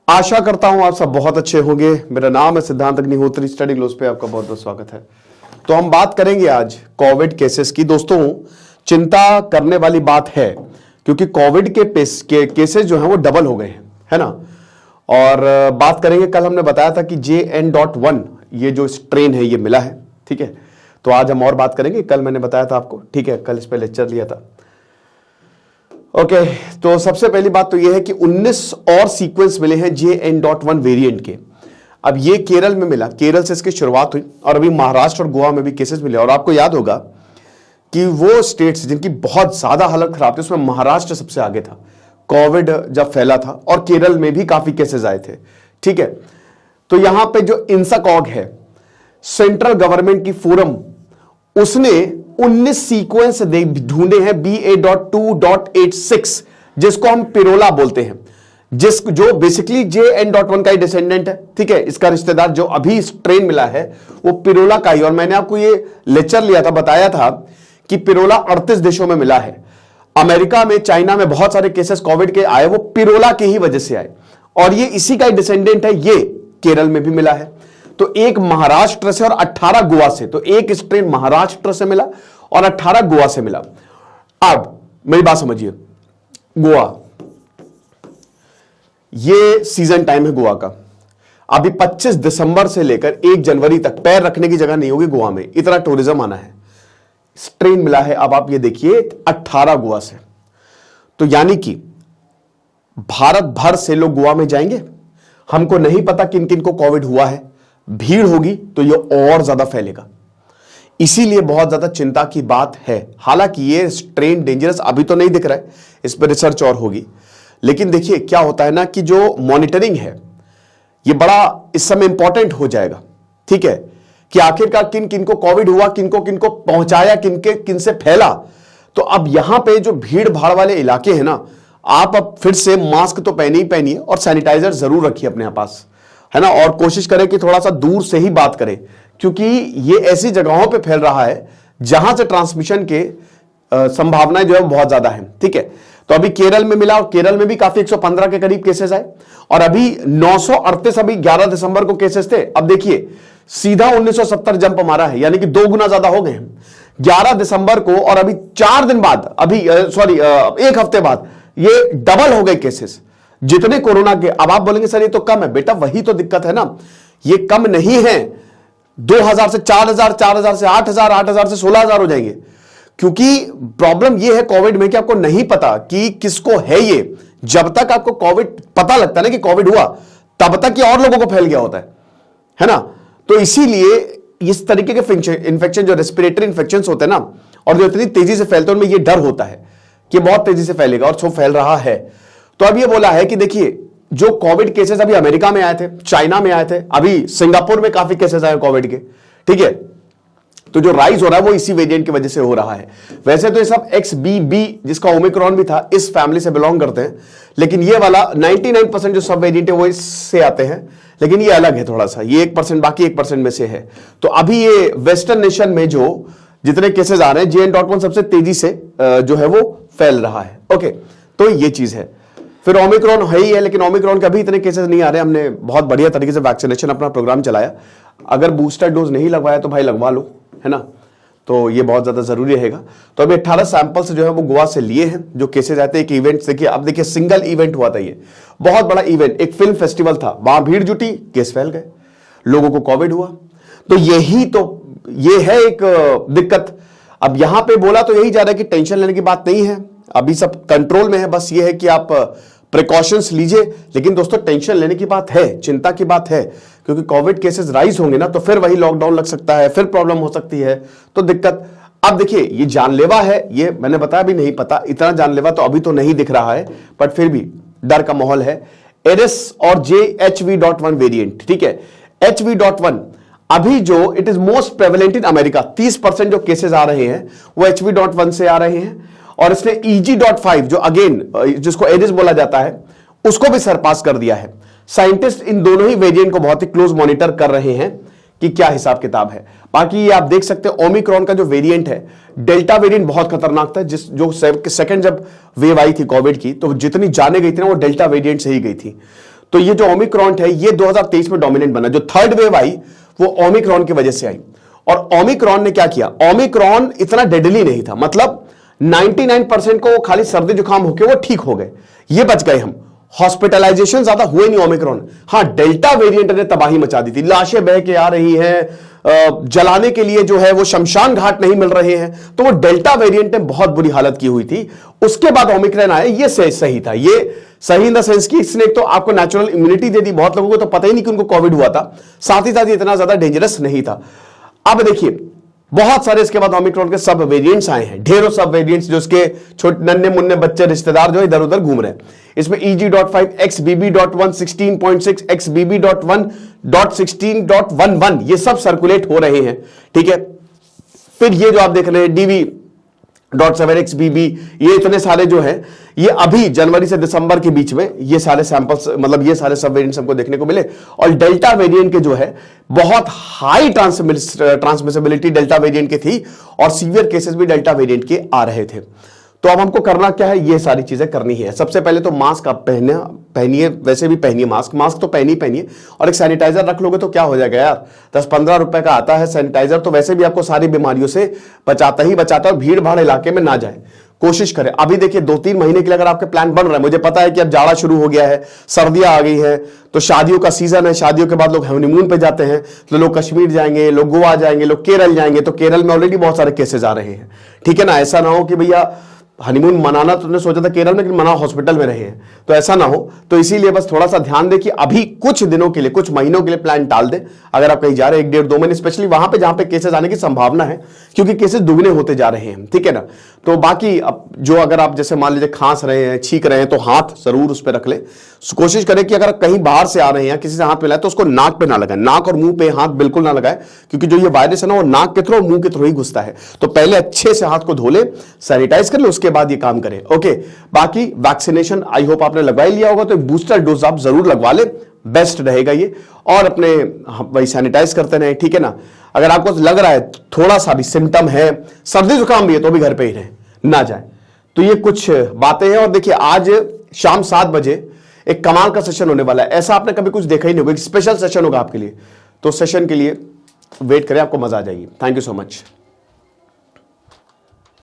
आशा करता हूं आप सब बहुत अच्छे होंगे। मेरा नाम है सिद्धांत अग्निहोत्री, स्टडी ग्लोस पे आपका बहुत बहुत स्वागत है। तो हम बात करेंगे आज कोविड केसेस की। दोस्तों, चिंता करने वाली बात है क्योंकि कोविड के केसेस जो हैं वो डबल हो गए हैं, है ना। और बात करेंगे, कल हमने बताया था कि JN.1 ये जो स्ट्रेन है ये मिला है, ठीक है। तो आज हम और बात करेंगे, कल मैंने बताया था आपको, ठीक है, कल इस पर लेक्चर लिया था। ओके, तो सबसे पहली बात तो यह है कि 19 और सीक्वेंस मिले हैं JN.1 वेरिएंट के। अब ये केरल में मिला, केरल से इसकी शुरुआत हुई और अभी महाराष्ट्र और गोवा में भी केसेस मिले। और आपको याद होगा कि वो स्टेट्स जिनकी बहुत ज्यादा हालत खराब थी उसमें महाराष्ट्र सबसे आगे था कोविड जब फैला था, और केरल में भी काफी केसेस आए थे, ठीक है। तो यहां पे जो इंसाकॉग है, सेंट्रल गवर्नमेंट की फोरम, उसने 19 सीक्वेंस ढूंढे हैं BA.2.86, जिसको हम पिरोला बोलते हैं, जो बेसिकली JN.1 का ही डिसेंडेंट है, ठीक है। इसका रिश्तेदार जो अभी स्ट्रेन मिला है वो पिरोला का ही। और मैंने आपको ये लेक्चर लिया था, बताया था कि पिरोला 38 देशों में मिला है। अमेरिका में, चाइना में बहुत सारे केसेस कोविड के आए, वो पिरोला की ही वजह से आए, और ये इसी का ही डिसेंडेंट है। ये केरल में भी मिला है, तो एक महाराष्ट्र से और 18 गोवा से। तो एक स्ट्रेन महाराष्ट्र से मिला और 18 गोवा से मिला। अब मेरी बात समझिए, गोवा, ये सीजन टाइम है गोवा का। अभी 25 दिसंबर से लेकर 1 जनवरी तक पैर रखने की जगह नहीं होगी गोवा में, इतना टूरिज्म आना है। स्ट्रेन मिला है, अब आप ये देखिए, 18 गोवा से। तो यानी कि भारत भर से लोग गोवा में जाएंगे। हमको नहीं पता किन किन को कोविड हुआ है, भीड़ होगी तो ये और ज्यादा फैलेगा, इसीलिए बहुत ज्यादा चिंता की बात है। हालांकि ये स्ट्रेन डेंजरस अभी तो नहीं दिख रहा है, इस पर रिसर्च और होगी। लेकिन देखिए क्या होता है ना कि जो मॉनिटरिंग है ये बड़ा इस समय इंपॉर्टेंट हो जाएगा, ठीक है, कि आखिरकार किन किन को कोविड हुआ, किनको किनको पहुंचाया, किन से फैला। तो अब यहां पे जो भीड़ भाड़ वाले इलाके हैं ना, आप अब फिर से मास्क तो पहने ही पहनिए और सैनिटाइजर जरूर रखिए अपने पास, है ना। और कोशिश करें कि थोड़ा सा दूर से ही बात करें, क्योंकि ये ऐसी जगहों पे फैल रहा है जहां से ट्रांसमिशन के संभावनाएं जो है बहुत ज्यादा है, ठीक है। तो अभी केरल में मिला, और केरल में भी काफी 115 के करीब केसेस आए, और अभी 938 अभी 11 दिसंबर को केसेस थे। अब देखिए सीधा 1970 जंप मारा है, यानी कि 2 गुना ज्यादा हो गए हैं 11 दिसंबर को। और अभी 4 दिन बाद, अभी 1 हफ्ते बाद ये डबल हो गए केसेस जितने कोरोना के। अब आप बोलेंगे सर ये तो कम है, बेटा वही तो दिक्कत है ना, ये कम नहीं है। 2000 से 4000, 4000 से 8000, 8000 से 16000 हो जाएंगे। क्योंकि प्रॉब्लम यह है कोविड में कि आपको नहीं पता कि किसको है ये। जब तक आपको कोविड पता लगता है ना कि कोविड हुआ, तब तक ये और लोगों को फैल गया होता है ना। तो इसीलिए इस तरीके के इन्फेक्शन, जो रेस्पिरेटरी इन्फेक्शन होते हैं ना, और जो इतनी तेजी से फैलते हैं, उनमें यह डर होता है कि बहुत तेजी से फैलेगा, और सो फैल रहा है। तो अब ये बोला है कि देखिए जो कोविड केसेस अभी अमेरिका में आए थे, चाइना में आए थे, अभी सिंगापुर में काफी केसेस आए कोविड के, ठीक है। तो जो राइज हो रहा है वो इसी वेरिएंट की वजह से हो रहा है। वैसे तो ये सब XBB, जिसका ओमिक्रॉन भी था, इस फैमिली से बिलोंग करते हैं, लेकिन ये वाला 99% जो सब वेरिएंट है वो इससे आते हैं, लेकिन ये अलग है थोड़ा सा, ये 1% बाकी 1% में से है। तो अभी ये वेस्टर्न नेशन में जो जितने केसेस आ रहे हैं, JN.1 सबसे तेजी से जो है वो फैल रहा है। ओके, तो ये चीज है। फिर ओमिक्रॉन है ही है, लेकिन ओमिक्रॉन के अभी इतने केसेस नहीं आ रहे। हमने बहुत बढ़िया तरीके से वैक्सीनेशन अपना प्रोग्राम चलाया। अगर बूस्टर डोज नहीं लगवाया तो भाई लगवा लो, है ना। तो ये बहुत ज्यादा जरूरी रहेगा। तो अभी 18 सैंपल्स जो है वो गोवा से लिए हैं, जो केसेस आते हैं। एक इवेंट देखिए, अब देखिए सिंगल इवेंट हुआ था, ये बहुत बड़ा इवेंट, एक फिल्म फेस्टिवल था, वहां भीड़ जुटी, केस फैल गए, लोगों को कोविड हुआ। तो यही तो ये है एक दिक्कत। अब यहां पे बोला तो यही जा रहा है कि टेंशन लेने की बात नहीं है, अभी सब कंट्रोल में है, बस ये है कि आप प्रिकॉशंस लीजिए। लेकिन दोस्तों टेंशन लेने की बात है, चिंता की बात है, क्योंकि कोविड केसेस राइज होंगे ना, तो फिर वही लॉकडाउन लग सकता है, फिर प्रॉब्लम हो सकती है, तो दिक्कत। अब देखिए ये जानलेवा है, ये मैंने बताया भी नहीं पता, इतना जानलेवा तो अभी तो नहीं दिख रहा है, बट फिर भी डर का माहौल है। एरिस और JHV.1 वेरिएंट, ठीक है। HV.1 अभी जो it is most prevalent in America, 30% जो केसेस आ रहे हैं वो HV.1 से आ रहे हैं। और इसने EG.5 जो अगेन जिसको एरिस बोला जाता है, उसको भी सरपास कर दिया है। साइंटिस्ट इन दोनों ही वेरिएंट को बहुत ही क्लोज मॉनिटर कर रहे हैं कि क्या हिसाब किताब है। बाकी ये आप देख सकते हैं ओमिक्रॉन का जो वेरिएंट है, डेल्टा वेरिएंट बहुत खतरनाक था, जो सेकंड जब वेव आई थी कोविड की, तो जितनी जाने गई थी ना वो डेल्टा वेरिएंट से ही गई थी। तो ये जो ओमिक्रॉन है ये 2023 में डोमिनेंट बना। जो थर्ड वेव आई वो ओमिक्रॉन की वजह से आई। और ओमिक्रॉन ने क्या किया, ओमिक्रॉन इतना डेडली नहीं था, मतलब 99% को खाली सर्दी जुकाम होके वो ठीक हो गए, ये बच गए हम। हॉस्पिटलाइजेशन ज्यादा हुए नहीं ओमिक्रॉन। हां, डेल्टा वेरिएंट ने तबाही मचा दी थी, लाशें बह के आ रही हैं, जलाने के लिए जो है वो शमशान घाट नहीं मिल रहे हैं, तो वो डेल्टा वेरिएंट ने बहुत बुरी हालत की हुई थी। उसके बाद ओमिक्रॉन आया, ये सही था। ये सही इन द सेंस कि इसने एक तो आपको नेचुरल इम्यूनिटी दे दी, बहुत लोगों को तो पता ही नहीं कि उनको कोविड हुआ था, साथ ही साथ इतना ज्यादा डेंजरस नहीं था। अब देखिए बहुत सारे इसके बाद ओमिक्रॉन के सब वेरिएंट्स आए हैं, ढेरों सब वेरिएंट्स, जो उसके छोटे नन्हे मुन्ने बच्चे रिश्तेदार जो इधर उधर घूम रहे हैं। इसमें EG.5, XBB.1, 16.6, XBB.1.16.11 ये सब सर्कुलेट हो रहे हैं, ठीक है। फिर ये जो आप देख रहे हैं DV.7, XBB, ये इतने सारे जो है, ये अभी जनवरी से दिसंबर के बीच में ये सारे सैंपल्स, मतलब ये सारे सब वेरिएंट्स हमको देखने को मिले। और डेल्टा वेरिएंट के जो है बहुत हाई ट्रांसमिसिबिलिटी डेल्टा वेरिएंट की थी, और सीवियर केसेस भी डेल्टा वेरिएंट के आ रहे थे। तो अब हमको करना क्या है, ये सारी चीजें करनी है। सबसे पहले तो मास्क आप पहनिए, वैसे भी पहनिए मास्क तो पहनिए, और एक सैनिटाइजर रख लोगे तो क्या हो जाएगा यार, 10-15 रुपए का आता है सैनिटाइजर, तो वैसे भी आपको सारी बीमारियों से बचाता है। और भीड़ भाड़ इलाके में ना जाए, कोशिश करें। अभी देखिए 2-3 महीने के लिए अगर आपके प्लान बन रहा है, मुझे पता है कि अब जाड़ा शुरू हो गया है, सर्दियां आ गई है, तो शादियों का सीजन है, शादियों के बाद लोग हनीमून पे जाते हैं, तो लोग कश्मीर जाएंगे, लोग गोवा जाएंगे, लोग केरल जाएंगे, तो केरल में ऑलरेडी बहुत सारे केसेस आ रहे हैं, ठीक है ना। ऐसा ना हो कि भैया हनीमून मनाना तुमने सोचा था केरल में, लेकिन मनाओ हॉस्पिटल में रहे हैं, तो ऐसा ना हो। तो इसीलिए बस थोड़ा सा ध्यान दें कि अभी कुछ दिनों के लिए, कुछ महीनों के लिए प्लान टाल दें। अगर आप कहीं जा रहे हैं 1-1.5-2 महीने, स्पेशली वहां पे जहां पे केसेस आने की संभावना है, क्योंकि केसेस दुगने होते जा रहे हैं, ठीक है ना। तो बाकी अब जो अगर आप जैसे मान लीजिए खांस रहे हैं, छींक रहे हैं, तो हाथ जरूर उस पर रख लें। कोशिश करें कि अगर कहीं बाहर से आ रहे हैं, किसी से हाथ मिलाए, तो उसको नाक पे ना लगाए, नाक और मुंह पे हाथ बिल्कुल ना लगाए, क्योंकि जो ये वायरस है ना वो नाक के थ्रू और मुंह के थ्रू ही घुसता है। तो पहले अच्छे से हाथ को धो ले, सैनिटाइज कर ले, उसके बाद ये काम करें, ओके। बाकी वैक्सीनेशन आई होप आपने लगवा ही लिया होगा, तो बूस्टर डोज आप जरूर लगवा ले, बेस्ट रहेगा ये। और अपने वही सैनिटाइज करते रहे, ठीक है ना। अगर आपको लग रहा है थोड़ा सा भी सिम्टम है, सर्दी जुकाम भी है, तो भी घर पे ही रहे, ना जाए। तो ये कुछ बातें हैं। और देखिए आज शाम 7 बजे एक कमाल का सेशन होने वाला है, ऐसा आपने कभी कुछ देखा ही नहीं होगा, एक स्पेशल सेशन होगा आपके लिए। तो सेशन के लिए वेट करें, आपको मजा आ जाएगी। Thank you so much.